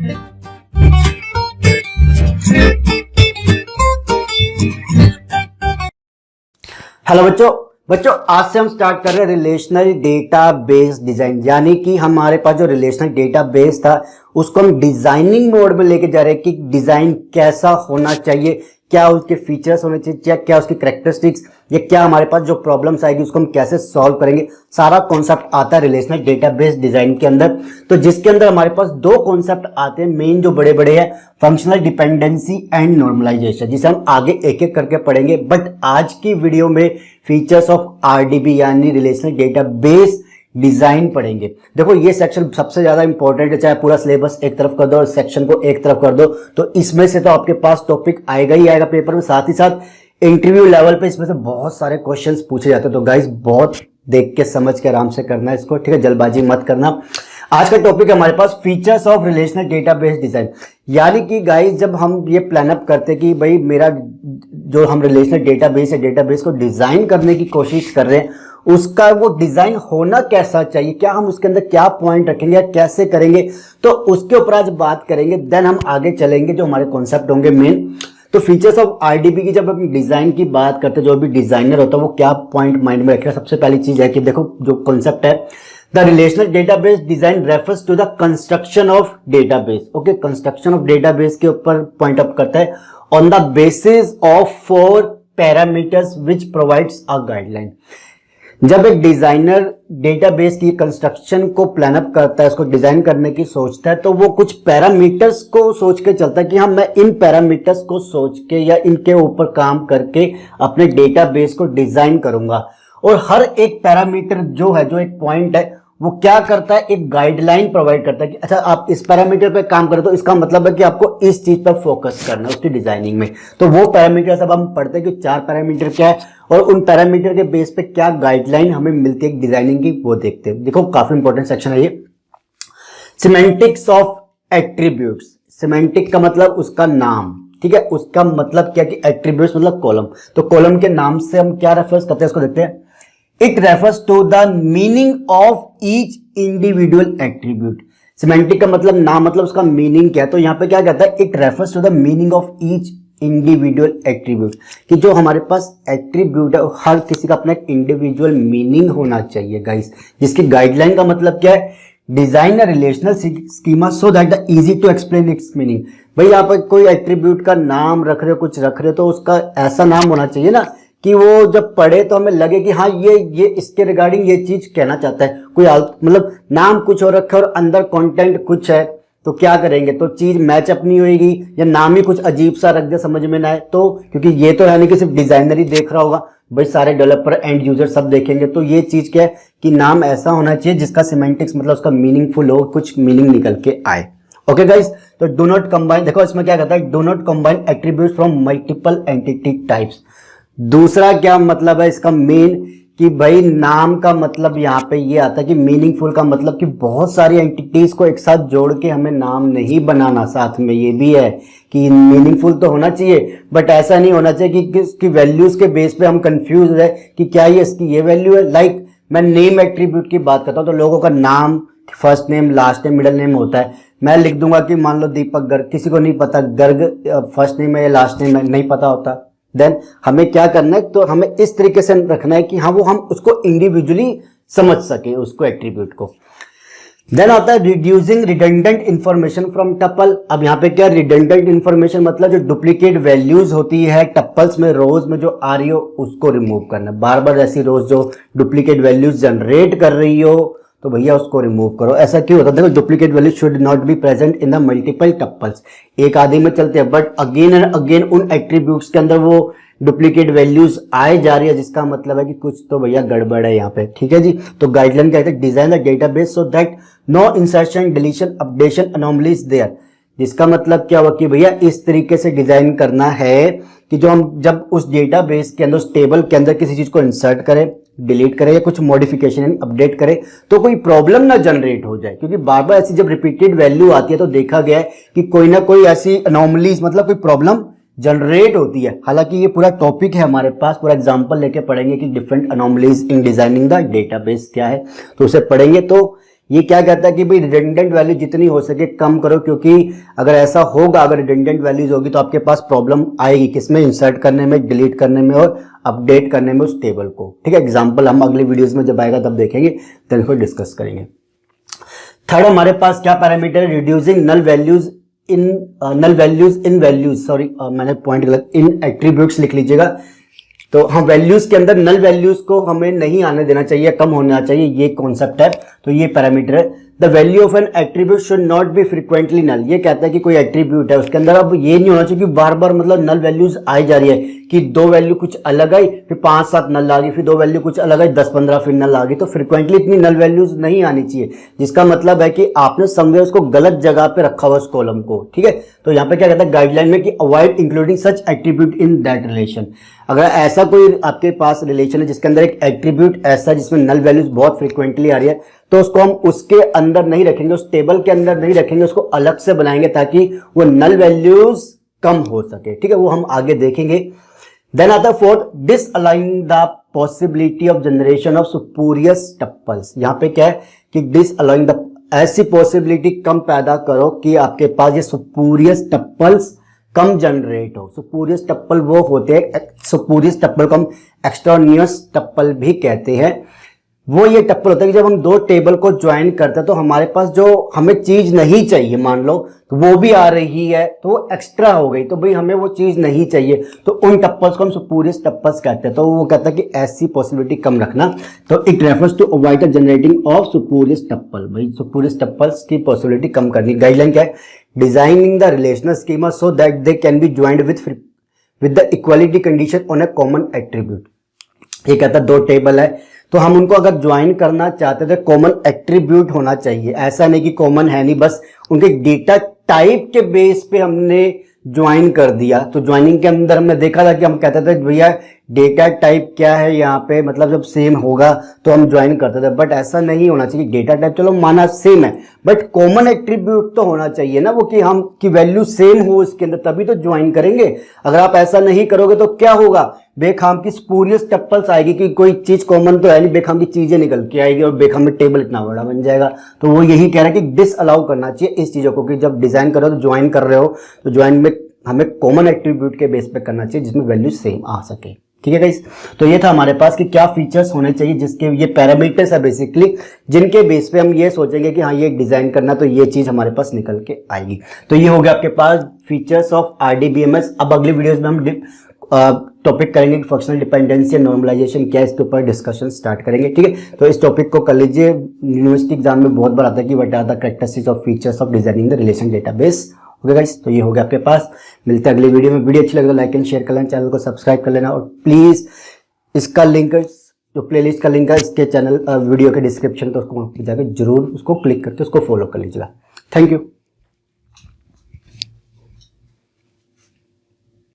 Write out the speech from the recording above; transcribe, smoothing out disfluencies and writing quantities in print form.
Hello बच्चों आज से हम स्टार्ट कर रहे हैं रिलेशनल डेटाबेस डिजाइन। यानी कि हमारे पास जो रिलेशनल डेटाबेस था उसको हम डिजाइनिंग मोड में लेके जा रहे हैं कि डिजाइन कैसा होना चाहिए, क्या उसके फीचर्स होने चाहिए, क्या उसकी कैरेक्टरिस्टिक्स, या क्या हमारे पास जो प्रॉब्लम्स आएगी उसको हम कैसे सॉल्व करेंगे। सारा कॉन्सेप्ट आता है रिलेशनल डेटाबेस डिजाइन के अंदर। तो जिसके अंदर हमारे पास दो कॉन्सेप्ट आते हैं मेन जो बड़े बड़े हैं, फंक्शनल डिपेंडेंसी एंड नॉर्मलाइजेशन, जिसे हम आगे एक एक करके पढ़ेंगे। बट आज की वीडियो में फीचर्स ऑफ आरडीबी यानी रिलेशनल डेटाबेस डिजाइन पढ़ेंगे। देखो ये सेक्शन सबसे ज्यादा इंपॉर्टेंट है, चाहे पूरा सिलेबस एक तरफ कर दो और सेक्शन को एक तरफ कर दो तो इसमें से तो आपके पास टॉपिक आएगा ही आएगा पेपर में। साथ ही साथ इंटरव्यू लेवल पे इसमें से बहुत सारे क्वेश्चंस पूछे जाते हैं। तो गाइस बहुत देख के समझ के आराम से करना है इसको, ठीक है, जल्दबाजी मत करना। आज का टॉपिक है हमारे पास features of relational database design. यानी कि गाइस जब हम ये प्लान अप करते हैं कि भाई मेरा जो हम रिलेशनल डेटाबेस है, डेटाबेस को डिजाइन करने की कोशिश कर रहे हैं, उसका वो डिजाइन होना कैसा चाहिए, क्या हम उसके अंदर क्या पॉइंट रखेंगे, कैसे करेंगे, तो उसके ऊपर आज बात करेंगे। देन हम आगे चलेंगे जो हमारे कॉन्सेप्ट होंगे मेन। तो फीचर्स ऑफ आरडीबी की जब हम डिजाइन की बात करते हैं, जो भी डिजाइनर होता है वो क्या पॉइंट माइंड में रखेगा। सबसे पहली चीज है कि देखो जो कॉन्सेप्ट है, the relational database design refers to the construction of database. Okay, construction of database के ऊपर पॉइंट अप करता है on the basis of 4 parameters which provides a guideline. जब एक डिजाइनर डेटाबेस की कंस्ट्रक्शन को प्लान अप करता है, उसको डिजाइन करने की सोचता है, तो वो कुछ पैरामीटर्स को सोच के चलता है कि हाँ मैं इन पैरामीटर्स को सोच के या इनके ऊपर काम करके अपने डेटाबेस को डिजाइन करूंगा। और हर एक पैरामीटर जो है, जो एक पॉइंट है, वो क्या करता है, एक गाइडलाइन प्रोवाइड करता है कि अच्छा आप इस पैरामीटर पे काम करें तो इसका मतलब है कि आपको इस चीज पर फोकस करना है उसकी डिजाइनिंग में। तो वो पैरामीटर सब हम पढ़ते हैं कि 4 पैरामीटर क्या है और उन पैरामीटर के बेस पे क्या गाइडलाइन हमें मिलती है डिजाइनिंग की, वो देखते हैं। देखो काफी इंपॉर्टेंट सेक्शन है ये। Semantics of attributes. सिमेंटिक का मतलब उसका नाम, ठीक है, उसका मतलब क्या कि एट्रीब्यूट्स मतलब कॉलम। तो कॉलम के नाम से हम क्या रेफरेंस करते हैं इसको देखते हैं। It refers to the meaning of each individual attribute. Semantic का मतलब नाम, मतलब उसका मीनिंग क्या है। तो यहां पे क्या कहता है, it refers to the meaning of each individual attribute, कि जो हमारे पास एट्रीब्यूट है हर किसी का अपना एक इंडिविजुअल मीनिंग होना चाहिए गाइस। जिसकी गाइडलाइन का मतलब क्या है, design a relational schema so that the easy to explain its meaning. भाई आप कोई एट्रीब्यूट का नाम रख रहे हो, कुछ रख रहे हो, तो उसका ऐसा नाम होना चाहिए ना कि वो जब पढ़े तो हमें लगे कि हाँ ये इसके रिगार्डिंग ये चीज कहना चाहता है। कोई मतलब नाम कुछ और रखा और अंदर कंटेंट कुछ है तो क्या करेंगे, तो चीज मैच अप नहीं होगी, या नाम ही कुछ अजीब सा रख दे समझ में ना आए तो, क्योंकि ये तो है नहीं कि सिर्फ डिजाइनर ही देख रहा होगा, भाई सारे डेवलपर एंड यूजर सब देखेंगे। तो ये चीज क्या है कि नाम ऐसा होना चाहिए जिसका सिमेंटिक्स मतलब उसका मीनिंगफुल हो, कुछ मीनिंग निकल के आए। ओके गाइस, तो डू नॉट कंबाइन, देखो इसमें क्या कहता है, do not combine attributes from multiple entity types. दूसरा क्या मतलब है इसका मेन, कि भाई नाम का मतलब यहाँ पे ये आता है कि मीनिंगफुल का मतलब कि बहुत सारी एंटिटीज को एक साथ जोड़ के हमें नाम नहीं बनाना। साथ में ये भी है कि मीनिंगफुल तो होना चाहिए, बट ऐसा नहीं होना चाहिए कि इसकी वैल्यूज के बेस पे हम कंफ्यूज हो जाए कि क्या ये इसकी ये वैल्यू है। लाइक मैं नेम एट्रीब्यूट की बात करता हूँ तो लोगों का नाम first name last name middle name होता है। मैं लिख दूंगा कि मान लो दीपक गर्ग, किसी को नहीं पता गर्ग फर्स्ट नेम है या लास्ट नेम है, नहीं पता होता। देन हमें क्या करना है, तो हमें इस तरीके से रखना है कि हाँ वो हम उसको इंडिविजुअली समझ सके उसको एट्रीब्यूट को। देन आता है reducing redundant information from tuple. अब यहाँ पे क्या रिडंडेंट इंफॉर्मेशन मतलब जो डुप्लीकेट वैल्यूज होती है टपल्स में, रोज में जो आ रही हो उसको रिमूव करना। बार बार ऐसी रोज जो डुप्लीकेट वैल्यूज जनरेट कर रही हो तो भैया उसको रिमूव करो। ऐसा क्यों होता है, देखो duplicate value should not be present in the multiple tuples. एक आदि में चलते हैं बट अगेन एंड अगेन उन एट्रीब्यूट्स के अंदर वो डुप्लीकेट वैल्यूज आए जा रही है, जिसका मतलब है कि कुछ तो भैया गड़बड़ है यहाँ पे, ठीक है जी। तो गाइडलाइन कहते हैं design the database so that no insertion deletion updation anomalies there. जिसका मतलब क्या हुआ कि भैया इस तरीके से डिजाइन करना है कि जो हम जब उस डेटाबेस के अंदर, उस टेबल के अंदर किसी चीज को इंसर्ट करें, डिलीट करें या कुछ मॉडिफिकेशन अपडेट करें तो कोई प्रॉब्लम ना जनरेट हो जाए। क्योंकि बार बार ऐसी जब रिपीटेड वैल्यू आती है तो देखा गया है कि कोई ना कोई ऐसी अनोमलीज मतलब कोई प्रॉब्लम जनरेट होती है। हालांकि ये पूरा टॉपिक है हमारे पास, पूरा एग्जांपल लेके पढ़ेंगे कि different anomalies in designing the database क्या है, तो उसे पढ़ेंगे। तो ये क्या कहता है कि भाई रिडंडेंट वैल्यू जितनी हो सके कम करो, क्योंकि अगर ऐसा होगा, अगर रिडंडेंट वैल्यूज होगी तो आपके पास प्रॉब्लम आएगी किसमें, इंसर्ट करने में, डिलीट करने में और अपडेट करने में उस टेबल को। ठीक है, एग्जाम्पल हम अगले वीडियोज में जब आएगा तब देखेंगे, तो इसको डिस्कस करेंगे। थर्ड हमारे पास क्या पैरामीटर है, reducing null values in values, sorry मैंने पॉइंट गलत, इन एट्रीब्यूट्स लिख लीजिएगा। तो हम वैल्यूज के अंदर नल वैल्यूज को हमें नहीं आने देना चाहिए, कम होना चाहिए, ये कॉन्सेप्ट है। तो ये पैरामीटर है। The value of an attribute should not be frequently null. ये कहता है कि कोई एट्रीब्यूट है उसके अंदर अब ये नहीं होना चाहिए कि बार बार मतलब नल वैल्यूज आई जा रही है, कि 2 वैल्यू कुछ अलग आई, फिर 5-7 नल आ गई, फिर 2 वैल्यू कुछ अलग आई, 10-15 फिर नल आ गई। तो फ्रीक्वेंटली इतनी नल वैल्यूज नहीं आनी चाहिए, जिसका मतलब है कि आपने समवेयर उसको गलत जगह पे रखा हुआ उस कॉलम को। ठीक है, तो यहाँ पे क्या कहता है गाइडलाइन में कि avoid including such attribute in that relation. अगर ऐसा कोई आपके पास रिलेशन है जिसके अंदर एक एट्रीब्यूट ऐसा जिसमें नल वैल्यूज बहुत फ्रीक्वेंटली आ रही है, तो उसको हम उसके अंदर नहीं रखेंगे, उस टेबल के अंदर नहीं रखेंगे, उसको अलग से बनाएंगे ताकि वो नल वैल्यूज कम हो सके। ठीक है, वो हम आगे देखेंगे। देन आता है fourth, disallowing the possibility of generation of spurious tuples. यहाँ पे क्या है कि डिसअलाइंग द, ऐसी पॉसिबिलिटी कम पैदा करो कि आपके पास ये स्पूरियस टप्पल्स कम जनरेट हो। स्पूरियस टप्पल वो होते हैं, स्पूरियस टप्पल को हम एक्सट्रानियस टप्पल भी कहते हैं। वो ये टप्पल होता है कि जब हम 2 टेबल को ज्वाइन करते हैं तो हमारे पास जो हमें चीज नहीं चाहिए, मान लो तो वो भी आ रही है, तो वो एक्स्ट्रा हो गई, तो भाई हमें वो चीज नहीं चाहिए, तो उन टप्पल्स को हम स्पूरियस टप्पल्स कहते हैं। तो वो कहता है कि ऐसी पॉसिबिलिटी कम रखना। तो it refers to avoid the generating of spurious tuple. भाई स्पूरियस टप्पल्स की पॉसिबिलिटी कम करनी। गाइडलाइन क्या है, designing the relational schema so that they can be joined with the equality condition on a common attribute. ये कहता है 2 table है तो हम उनको अगर ज्वाइन करना चाहते थे कॉमन एट्रीब्यूट होना चाहिए। ऐसा नहीं कि कॉमन है नहीं, बस उनके डेटा टाइप के बेस पे हमने ज्वाइन कर दिया। तो ज्वाइनिंग के अंदर हमने देखा था कि हम कहते थे भैया डेटा टाइप क्या है यहाँ पे, मतलब जब सेम होगा तो हम ज्वाइन करते थे, बट ऐसा नहीं होना चाहिए। डेटा टाइप चलो माना सेम है, बट कॉमन एट्रीब्यूट तो होना चाहिए ना, वो कि हम की वैल्यू सेम हो उसके अंदर, तभी तो ज्वाइन करेंगे। अगर आप ऐसा नहीं करोगे तो क्या होगा, बेखाम की स्पूरियस टप्पल्स आएगी कि कोई चीज कॉमन तो है नहीं, बेखाम की चीजें निकल के आएगी और बेखाम में टेबल इतना बड़ा बन जाएगा। तो वो यही कह रहा है कि डिसअलाउ करना चाहिए इस चीजों को, कि जब डिजाइन करो तो ज्वाइन कर रहे हो तो ज्वाइन में हमें कॉमन एट्रीब्यूट के बेस पे करना चाहिए जिसमें वैल्यू सेम आ सके। ठीक है गाइस, तो ये था हमारे पास कि क्या फीचर्स होने चाहिए, जिसके ये पैरामीटर्स है बेसिकली, जिनके बेस पे हम ये सोचेंगे कि हाँ ये डिजाइन करना तो ये चीज हमारे पास निकल के आएगी। तो ये हो गया आपके पास फीचर्स ऑफ आरडीबीएमएस। अब अगले वीडियोस में हम टॉपिक करेंगे कि फंक्शनल डिपेंडेंसी और नॉर्मलाइजेशन क्या है, इसके ऊपर डिस्कशन स्टार्ट करेंगे। ठीक है, तो इस टॉपिक को कर लीजिए। यूनिवर्सिटी एग्जाम में बहुत बार आता है कि what are the characteristics of features of designing the relation database. Okay guys, तो ये हो गया आपके पास। मिलते हैं अगले वीडियो में। वीडियो अच्छी लगे तो लाइक एंड शेयर कर लेना, चैनल को सब्सक्राइब कर लेना, और प्लीज इसका लिंक, जो प्लेलिस्ट का लिंक है इसके चैनल वीडियो के डिस्क्रिप्शन, तो उसको जाकर जरूर उसको क्लिक करके उसको फॉलो कर लीजिएगा। Thank you.